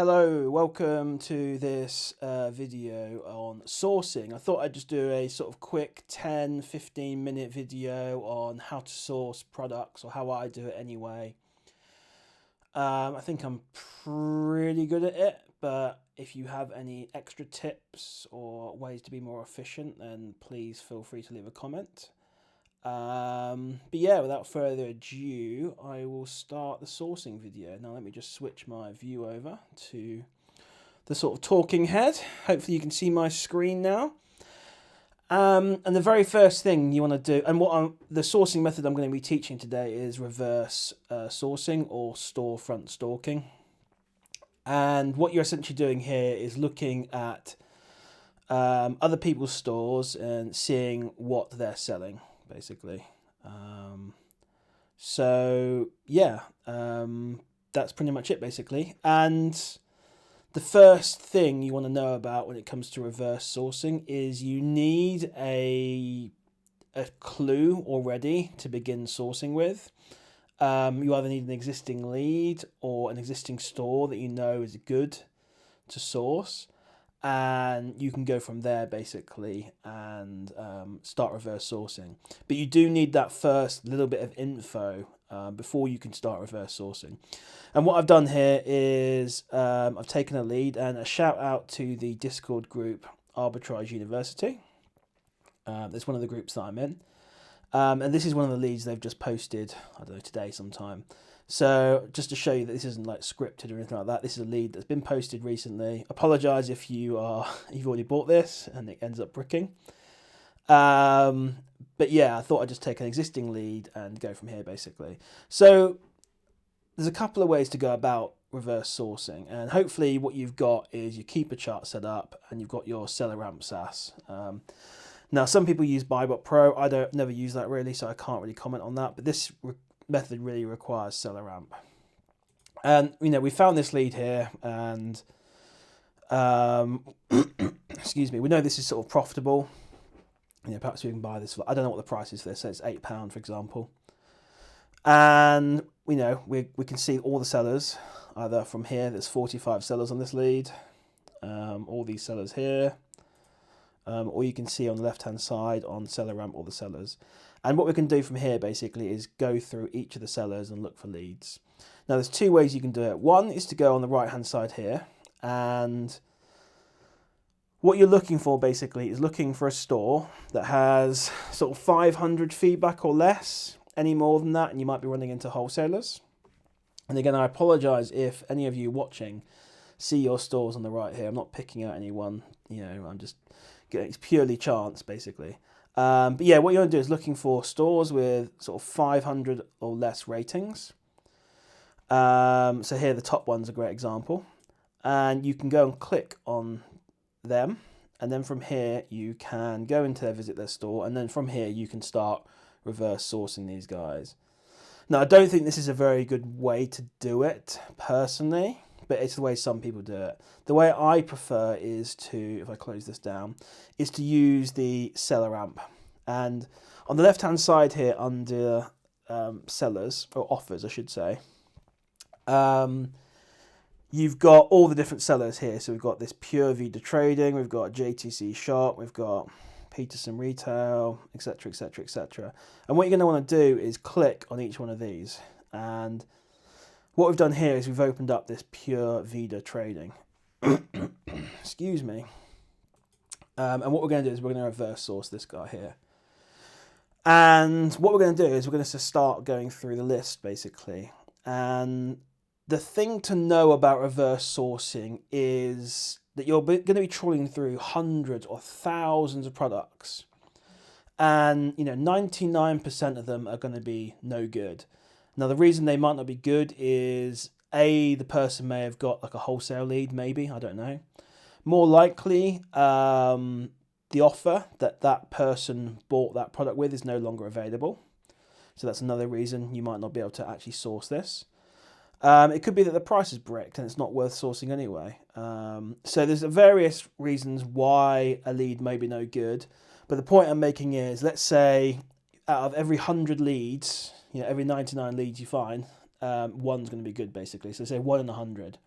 Hello, welcome to this video on sourcing. I thought I'd just do a sort of quick 10-15 minute video on how to source products, or how I do it anyway. I think I'm pretty good at it, but if you have any extra tips or ways to be more efficient, then please feel free to leave a comment. But yeah, without further ado, I will start the sourcing video. Now let me just switch my view over to the sort of talking head. Hopefully you can see my screen now. And the very first thing you want to do, and the sourcing method I'm going to be teaching today is reverse sourcing, or storefront stalking. And what you're essentially doing here is looking at other people's stores and seeing what they're selling, basically. That's pretty much it, basically. And the first thing you want to know about when it comes to reverse sourcing is you need a clue already to begin sourcing with. You either need an existing lead or an existing store that you know is good to source, and you can go from there basically and start reverse sourcing. But you do need that first little bit of info before you can start reverse sourcing. And what I've done here is I've taken a lead, and a shout out to the Discord group Arbitrage University. It's one of the groups that I'm in. And this is one of the leads they've just posted, I don't know, today sometime. So just to show you that this isn't like scripted or anything like that, this is a lead that's been posted recently. Apologise if you've already bought this and it ends up bricking. But yeah, I thought I'd just take an existing lead and go from here basically. So there's a couple of ways to go about reverse sourcing, and hopefully what you've got is your keeper chart set up and you've got your seller ramp SAS. Now some people use Buybot Pro. I never use that really, so I can't really comment on that, but this method really requires seller ramp. And we found this lead here, and excuse me, we know this is sort of profitable. Perhaps we can buy this for, I don't know what the price is for this, so it's £8 for example. And we can see all the sellers either from here. There's 45 sellers on this lead, all these sellers here, or you can see on the left hand side on seller ramp all the sellers. And what we can do from here basically is go through each of the sellers and look for leads. Now there's two ways you can do it. One is to go on the right hand side here, and what you're looking for basically is looking for a store that has sort of 500 feedback or less. Any more than that and you might be running into wholesalers. And again, I apologise if any of you watching see your stores on the right here. I'm not picking out anyone, I'm just getting, it's purely chance basically. But yeah, what you want to do is looking for stores with sort of 500 or less ratings. So here the top one's a great example, and you can go and click on them, and then from here you can go into visit their store, and then from here you can start reverse sourcing these guys. Now I don't think this is a very good way to do it personally, but it's the way some people do it. The way I prefer is to, if I close this down, is to use the seller ramp. And on the left hand side here under sellers, or offers I should say, you've got all the different sellers here. So we've got this Pure Vita Trading, we've got JTC Shop, we've got Peterson Retail, etc, etc, etc. And what you're going to want to do is click on each one of these. And what we've done here is we've opened up this Pure Vita Trading. Excuse me. And what we're going to do is we're going to reverse source this guy here. And what we're going to do is we're going to start going through the list basically. And the thing to know about reverse sourcing is that you're going to be trawling through hundreds or thousands of products, and 99% of them are going to be no good. Now the reason they might not be good is the person may have got like a wholesale lead, maybe, I don't know. More likely the offer that person bought that product with is no longer available, so that's another reason you might not be able to actually source this. It could be that the price is bricked and it's not worth sourcing anyway. So there's various reasons why a lead may be no good. But the point I'm making is, let's say out of every 100 leads, every 99 leads you find, one's going to be good basically. So say 1 in 100.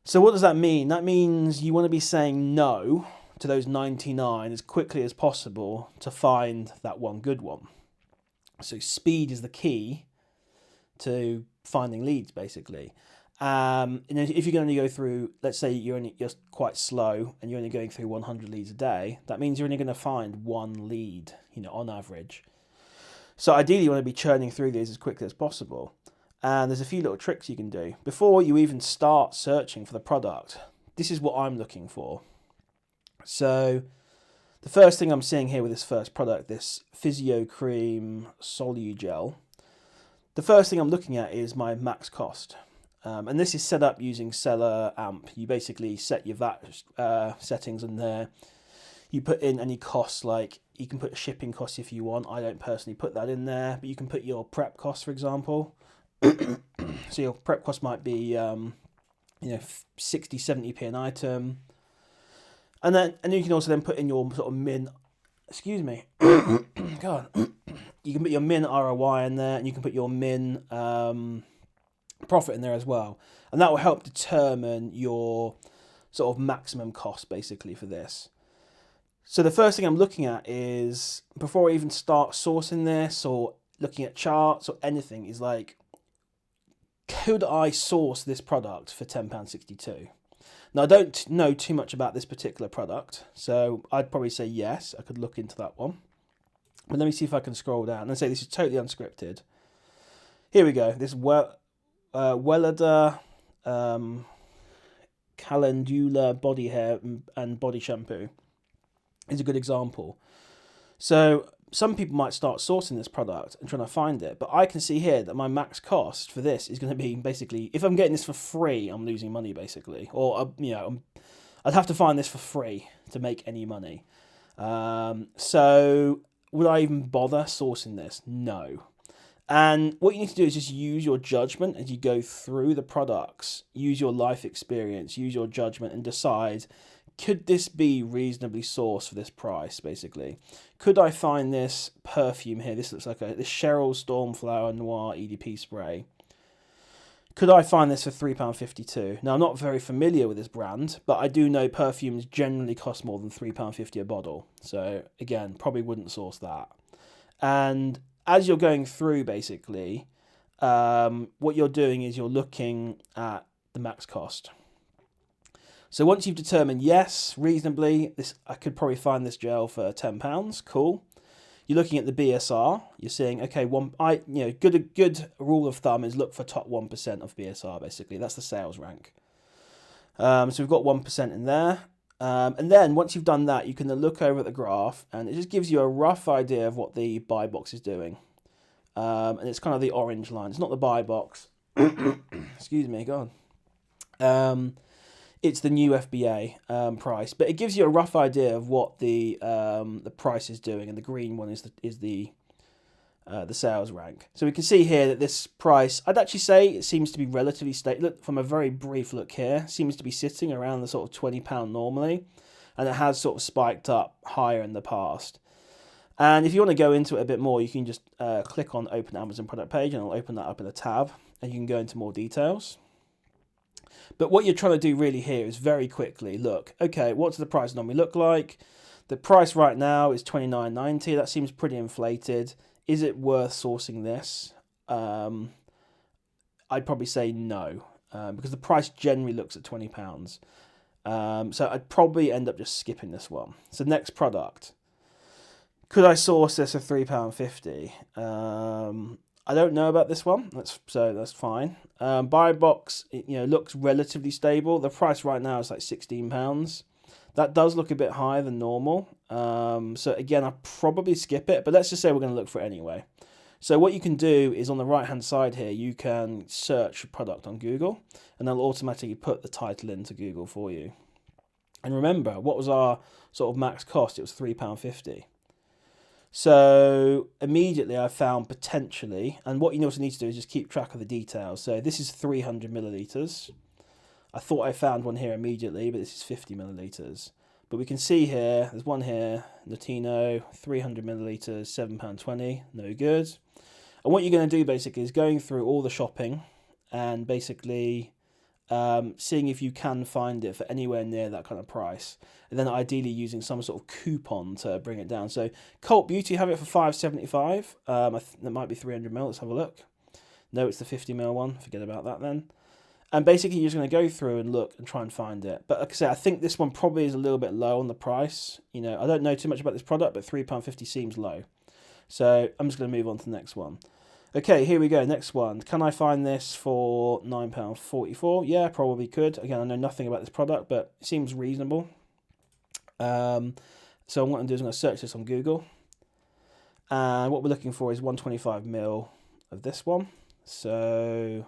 So what does that mean? That means you want to be saying no to those 99 as quickly as possible to find that one good one. So speed is the key to finding leads, basically. And if you're going to go through, let's say you're quite slow and you're only going through 100 leads a day, that means you're only going to find one lead, on average. So ideally, you want to be churning through these as quickly as possible. And there's a few little tricks you can do before you even start searching for the product. This is what I'm looking for. So the first thing I'm seeing here with this first product, this Physio Cream Solugel, the first thing I'm looking at is my max cost. And this is set up using Seller AMP. You basically set your VAT settings in there. You put in any costs, like you can put a shipping cost if you want. I don't personally put that in there, but you can put your prep costs, for example. So your prep cost might be 60, 70p an item. And then you can also then put in your sort of min, God, you can put your min ROI in there, and you can put your min profit in there as well. And that will help determine your sort of maximum cost basically for this. So the first thing I'm looking at is, before I even start sourcing this or looking at charts or anything, is like, could I source this product for £10.62? Now, I don't know too much about this particular product, so I'd probably say yes, I could look into that one. But let me see if I can scroll down and say this is totally unscripted. Here we go. This Wellada Calendula body hair and body shampoo is a good example. So some people might start sourcing this product and trying to find it, but I can see here that my max cost for this is going to be basically, if I'm getting this for free, I'm losing money basically, or I'd have to find this for free to make any money. So would I even bother sourcing this? No. And what you need to do is just use your judgment as you go through the products. Use your life experience, use your judgment, and decide, could this be reasonably sourced for this price, basically? Could I find this perfume here? This looks like this Cheryl Stormflower Noir EDP spray. Could I find this for £3.52? Now, I'm not very familiar with this brand, but I do know perfumes generally cost more than £3.50 a bottle. So, again, probably wouldn't source that. And as you're going through, basically, what you're doing is you're looking at the max cost. So once you've determined, yes, reasonably, I could probably find this gel for £10. Cool. You're looking at the BSR. You're saying, okay, good rule of thumb is look for top 1% of BSR. Basically, that's the sales rank. So we've got 1% in there, and then once you've done that, you can then look over at the graph, and it just gives you a rough idea of what the buy box is doing. And it's kind of the orange line. It's not the buy box. Excuse me, God. It's the new FBA price, but it gives you a rough idea of what the price is doing, and the green one is the sales rank. So we can see here that this price, I'd actually say it seems to be relatively stable. Look, from a very brief look here, seems to be sitting around the sort of £20 normally, and it has sort of spiked up higher in the past. And if you want to go into it a bit more, you can just click on Open Amazon product page, and it'll open that up in a tab, and you can go into more details. But what you're trying to do really here is very quickly look, okay, what does the price normally look like? The price right now is $29.90. That seems pretty inflated. Is it worth sourcing this? I'd probably say no, because the price generally looks at £20. So I'd probably end up just skipping this one. So next product. Could I source this at £3.50? I don't know about this one, so that's fine. Buy box, looks relatively stable. The price right now is like £16. That does look a bit higher than normal. So again, I'll probably skip it, but let's just say we're going to look for it anyway. So what you can do is on the right-hand side here, you can search a product on Google, and they'll automatically put the title into Google for you. And remember, what was our sort of max cost? It was £3.50. So immediately I found potentially, and what you also need to do is just keep track of the details. So this is 300 millilitres. I thought I found one here immediately, but this is 50 millilitres. But we can see here, there's one here, Latino, 300 millilitres, £7.20, no good. And what you're going to do basically is going through all the shopping and basically seeing if you can find it for anywhere near that kind of price, and then ideally using some sort of coupon to bring it down. So Cult Beauty have it for $5.75. That might be 300ml. Let's have a look. No, it's the 50ml one. Forget about that then. And basically, you're just going to go through and look and try and find it. But like I say, I think this one probably is a little bit low on the price. You know, I don't know too much about this product, but £3.50 seems low. So I'm just going to move on to the next one. Okay, here we go. Next one. Can I find this for £9.44? Yeah, probably could. Again, I know nothing about this product, but it seems reasonable. So what I'm going to do is I'm going to search this on Google. And what we're looking for is 125ml of this one. So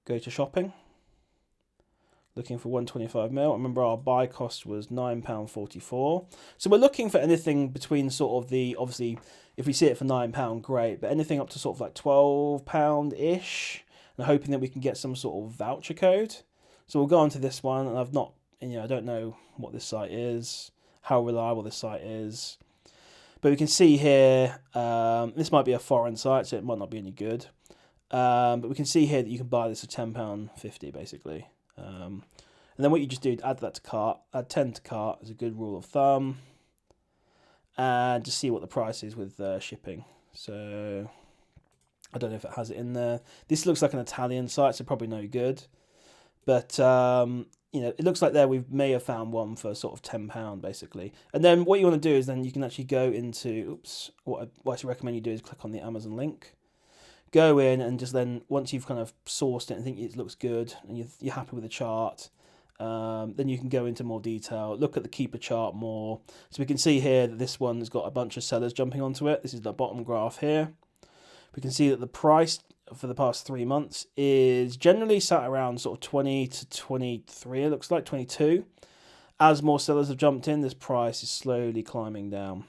go to shopping. Looking for 125ml. Remember our buy cost was £9.44. So we're looking for anything between sort of the, obviously, if we see it for £9, great, but anything up to sort of like £12-ish. And hoping that we can get some sort of voucher code. So we'll go on to this one, and I've not, you know, I don't know what this site is, how reliable this site is. But we can see here, this might be a foreign site, so it might not be any good. But we can see here that you can buy this for £10.50 basically. And then what you just do is add that to cart, add 10 to cart is a good rule of thumb. And just see what the price is with shipping. So I don't know if it has it in there. This looks like an Italian site, so probably no good. But you know, it looks like there we may have found one for sort of £10 basically. And then what you want to do is then you can actually go into, what I actually recommend you do is click on the Amazon link. Go in and just then, once you've kind of sourced it and think it looks good and you're happy with the chart, then you can go into more detail, look at the keeper chart more. So we can see here that this one has got a bunch of sellers jumping onto it. This is the bottom graph here. We can see that the price for the past 3 months is generally sat around sort of 20 to 23, it looks like 22. As more sellers have jumped in, this price is slowly climbing down.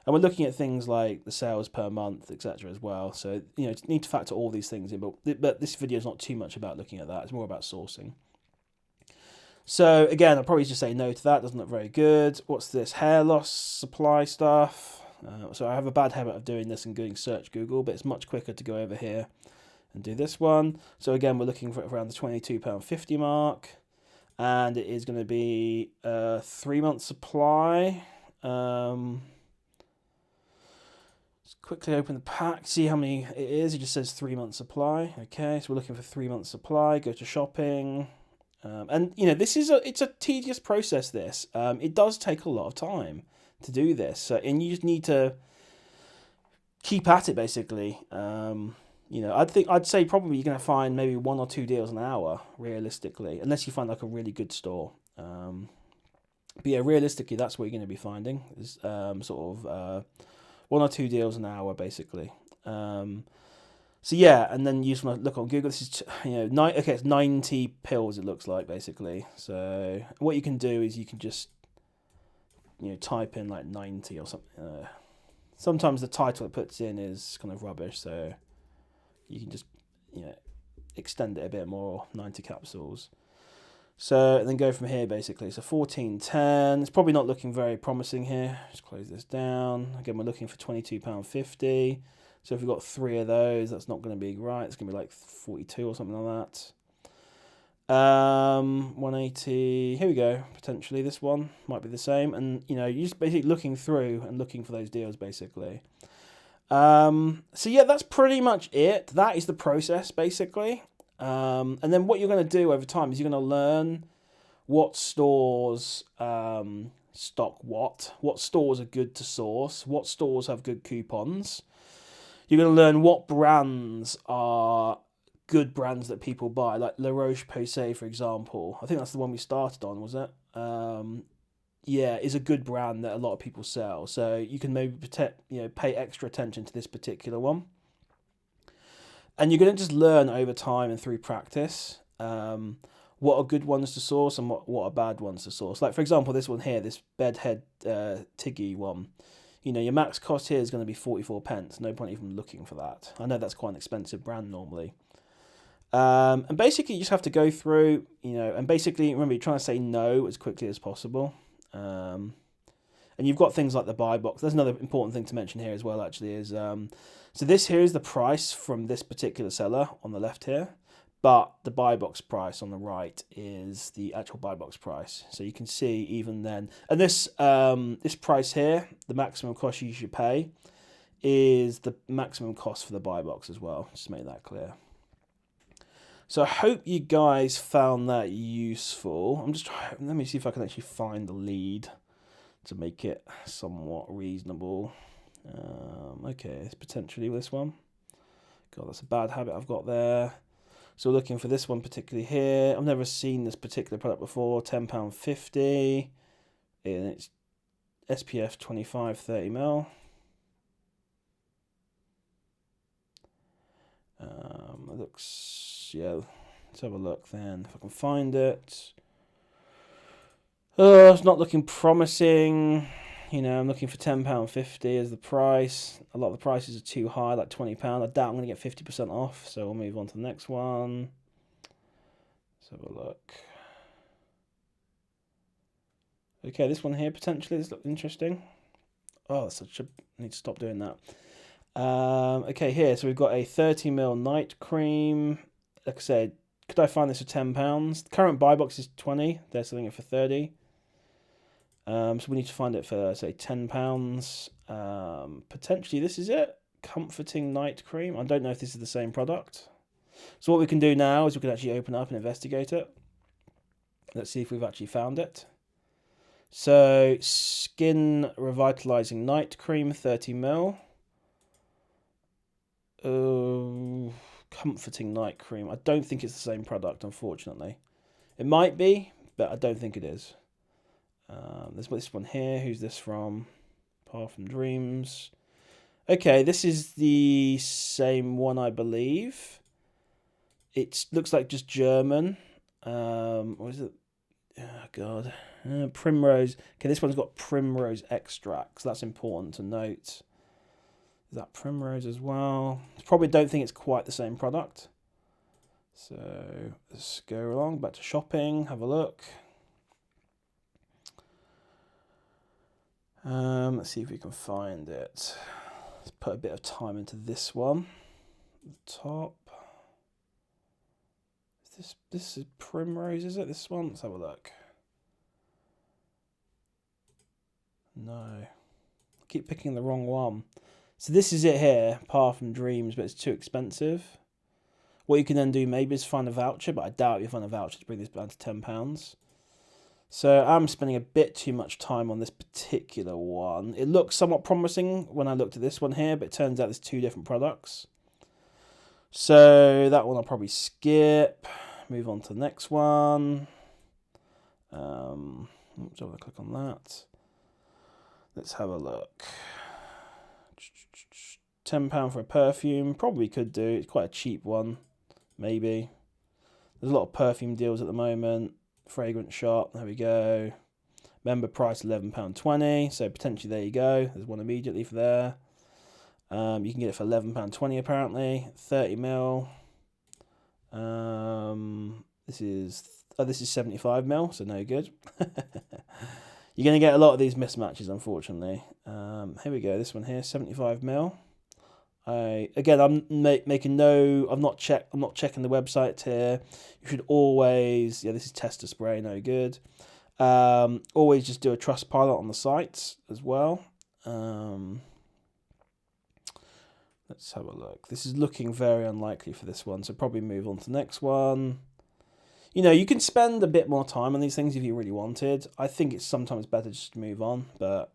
And we're looking at things like the sales per month, etc. as well. So, you know, you need to factor all these things in. But this video is not too much about looking at that. It's more about sourcing. So, again, I'll probably just say no to that. Doesn't look very good. What's this? Hair loss supply stuff. So I have a bad habit of doing this and doing search Google, but it's much quicker to go over here and do this one. So, again, we're looking for around the £22.50 mark. And it is going to be a 3-month supply. Quickly open the pack, see how many it is. It just says 3-month supply. Okay, so we're looking for 3-month supply. Go to shopping, and you know it's a tedious process. This it does take a lot of time to do this, and you just need to keep at it basically. You know, I'd say probably you're gonna find maybe 1 or 2 deals an hour realistically, unless you find like a really good store. But yeah, realistically, that's what you're going to be finding is sort of 1 or 2 deals an hour, basically. So yeah, and then you just want to look on Google. This is, you know, it's 90 pills. It looks like basically. So what you can do is you can just, you know, type in like 90 or something. Sometimes the title it puts in is kind of rubbish, so you can just, you know, extend it a bit more. 90 capsules. So and then go from here basically. So 14.10. It's probably not looking very promising here. Just close this down. Again, we're looking for £22.50. So if we've got 3 of those, that's not going to be right. It's going to be like 42 or something like that. 180. Here we go. Potentially this one might be the same. And you know, you're just basically looking through and looking for those deals basically. So yeah, that's pretty much it. That is the process basically. And then what you're going to do over time is you're going to learn what stores stock what stores are good to source, what stores have good coupons. You're going to learn what brands are good brands that people buy, like La Roche-Posay, for example. I think that's the one we started on, was it? Yeah, is a good brand that a lot of people sell. So you can maybe pay extra attention to this particular one. And you're going to just learn over time and through practice what are good ones to source and what are bad ones to source. Like, for example, this one here, this Bedhead Tiggy one. You know, your max cost here is going to be 44p. No point even looking for that. I know that's quite an expensive brand normally. And basically, you just have to go through, you know, and basically, remember, you're trying to say no as quickly as possible. And you've got things like the buy box. There's another important thing to mention here as well, actually, is... so this here is the price from this particular seller on the left here. but the buy box price on the right is the actual buy box price. So you can see even then, and this this price here, the maximum cost you should pay, is the maximum cost for the buy box as well. Just to make that clear. So I hope you guys found that useful. Let me see if I can actually find the lead to make it somewhat reasonable. Okay, potentially this one. God, that's a bad habit I've got there. So we're looking for this one particularly here. I've never seen this particular product before. £10.50. And it's SPF 25 30ml. It looks, yeah, let's have a look then if I can find it. It's not looking promising. You know, I'm looking for £10.50 as the price. A lot of the prices are too high, like £20. I doubt I'm going to get 50% off, so we'll move on to the next one. Let's have a look. Okay, this one here, potentially, this looks interesting. Oh, I need to stop doing that. Okay, here, so we've got a 30ml night cream. Like I said, could I find this for £10? The current buy box is 20. They're selling it for 30. So we need to find it for, say, £10. Potentially this is it. Comforting night cream. I don't know if this is the same product. So what we can do now is we can actually open up and investigate it. Let's see if we've actually found it. So, Skin Revitalizing Night Cream, 30ml. Comforting Night Cream. I don't think it's the same product, unfortunately. It might be, but I don't think it is. There's this one here. Who's this from? Parfum Dreams. Okay, this is the same one, I believe. It looks like just German. What is it? Oh, God. Primrose. Okay, this one's got primrose extract, so that's important to note. Is that primrose as well? Probably don't think it's quite the same product. So let's go along, back to shopping, have a look. Let's see if we can find it. Let's put a bit of time into this one. Top. This is primrose, is it? This one? Let's have a look. No. I keep picking the wrong one. So this is it here, Parfum Dreams, but it's too expensive. What you can then do maybe is find a voucher, but I doubt you'll find a voucher to bring this down to £10. So I'm spending a bit too much time on this particular one. It looks somewhat promising when I looked at this one here, but it turns out there's two different products. So that one I'll probably skip. Move on to the next one. Oops, I'll click on that. Let's have a look. £10 for a perfume. Probably could do. It's quite a cheap one. Maybe. There's a lot of perfume deals at the moment. Fragrance shop. There we go. Member price £11.20. So potentially there you go. There's one immediately for there. You can get it for £11.20 apparently. 30ml. This is 75ml, so no good. You're going to get a lot of these mismatches, unfortunately. Here we go. This one here, 75ml. I'm making no. I'm not checking the website here. You should always. Yeah, this is tester spray. No good. Always just do a trust pilot on the sites as well. Let's have a look. This is looking very unlikely for this one, so probably move on to the next one. You know, you can spend a bit more time on these things if you really wanted. I think it's sometimes better just to move on, but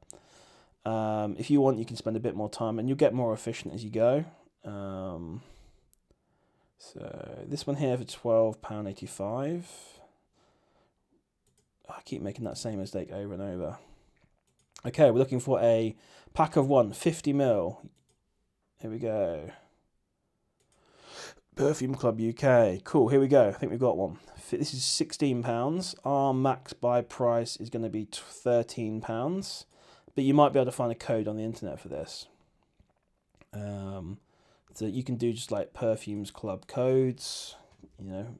if you want, you can spend a bit more time and you'll get more efficient as you go. So this one here for £12.85. I keep making that same mistake over and over. Okay, we're looking for a pack of 50ml. Here we go. Perfume Club UK. Cool, here we go. I think we've got one. This is £16. Our max buy price is going to be £13. But you might be able to find a code on the internet for this. So you can do just like Perfumes Club codes, you know,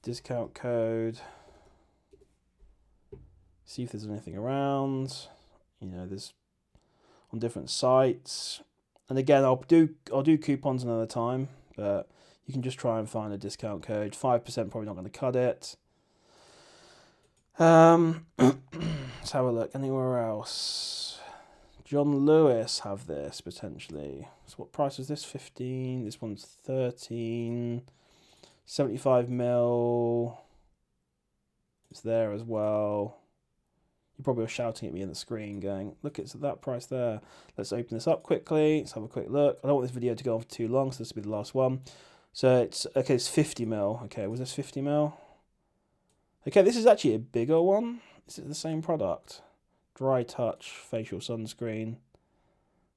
discount code. See if there's anything around. You know, there's on different sites. And again, I'll do coupons another time, but You can just try and find a discount code. 5% probably not going to cut it. Let's have a look. Anywhere else? John Lewis have this potentially. So what price is this? 15. This one's 13. 75 mil. It's there as well. You probably were shouting at me in the screen going, look, it's at that price there. Let's open this up quickly. Let's have a quick look. I don't want this video to go on for too long, so this will be the last one. So it's, okay, it's 50 mil. Okay, was this 50 mil? Okay, this is actually a bigger one. Is it the same product? Dry Touch Facial Sunscreen.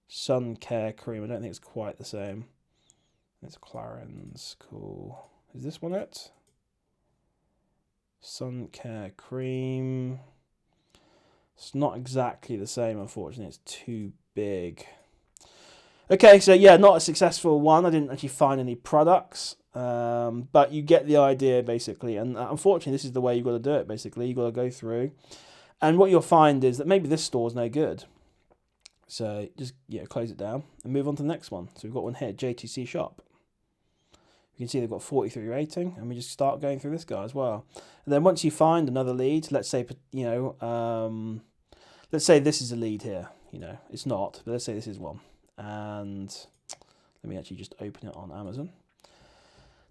Sun Care Cream. I don't think it's quite the same. It's Clarins. Cool. Is this one it? Sun Care Cream. It's not exactly the same, unfortunately. It's too big. Okay, so yeah, not a successful one. I didn't actually find any products, but you get the idea, basically. And unfortunately, this is the way you've got to do it, basically. You've got to go through. And what you'll find is that maybe this store's no good. So just close it down and move on to the next one. So we've got one here, JTC Shop. You can see they've got 43 rating, and we just start going through this guy as well. And then once you find another lead, let's say, let's say this is a lead here. It's not, but let's say this is one. And let me actually just open it on Amazon.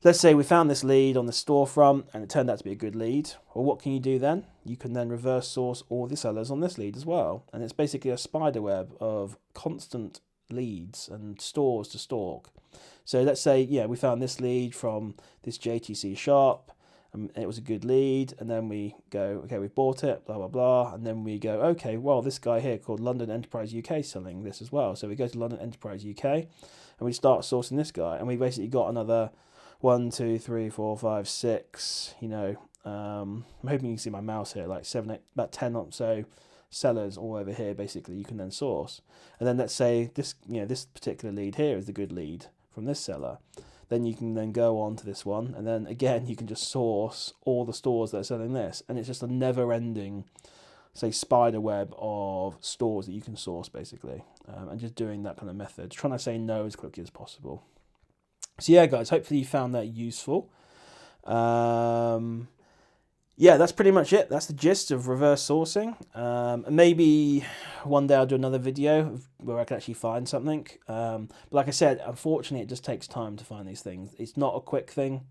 Let's say we found this lead on the storefront, and it turned out to be a good lead. Well, what can you do then? You can then reverse source all the sellers on this lead as well. And it's basically a spider web of constant leads and stores to stalk. So let's say, we found this lead from this JTC shop, and it was a good lead, and then we go, okay, we've bought it, blah, blah, blah, and then we go, okay, well, this guy here called London Enterprise UK is selling this as well. So we go to London Enterprise UK, and we start sourcing this guy, and we basically got another 1, 2, 3, 4, 5, 6, I'm hoping you can see my mouse here, like 7, 8, about 10 or so sellers all over here, basically, you can then source. And then let's say this, this particular lead here is the good lead from this seller. Then you can then go on to this one, and then again you can just source all the stores that are selling this, and it's just a never-ending, say, spider web of stores that you can source, basically, and just doing that kind of method, trying to say no as quickly as possible. So yeah, guys, hopefully you found that useful. Yeah, that's pretty much it. That's the gist of reverse sourcing. Maybe one day I'll do another video where I can actually find something. But like I said, unfortunately, it just takes time to find these things. It's not a quick thing.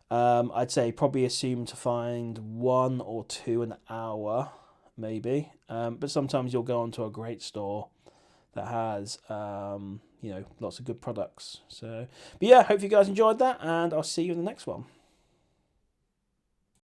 I'd say probably assume to find 1 or 2 an hour, maybe. But sometimes you'll go onto a great store that has, lots of good products. So, but yeah, hope you guys enjoyed that, and I'll see you in the next one.